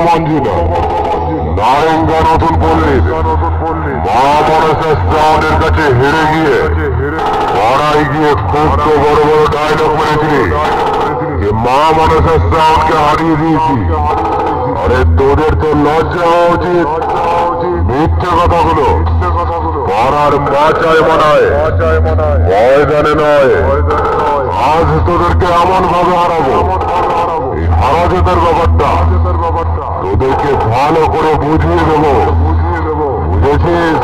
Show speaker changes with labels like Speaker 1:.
Speaker 1: মঞ্জুলা নারেঙ্গা নতুন পল্লী মা মনসার কাছে হেরে গিয়ে পাড়ায় গিয়ে খুব তো বড় বড় ডায়লগ মেরেছিলি যে মা মনসার সাউন্ডকে হারিয়ে দিয়েছি। আরে তোদের তো লজ্জা হওয়া উচিত। মিথ্যে কথাগুলো পাড়ার মাচায় মানায় ময়দানে নয়। আজ তোদেরকে এমন ভাবে হারাবো, এই হারাজতের ব্যাপারটা তোদেরকে ভালো করে বুঝিয়ে দেবো, বুঝেছিস?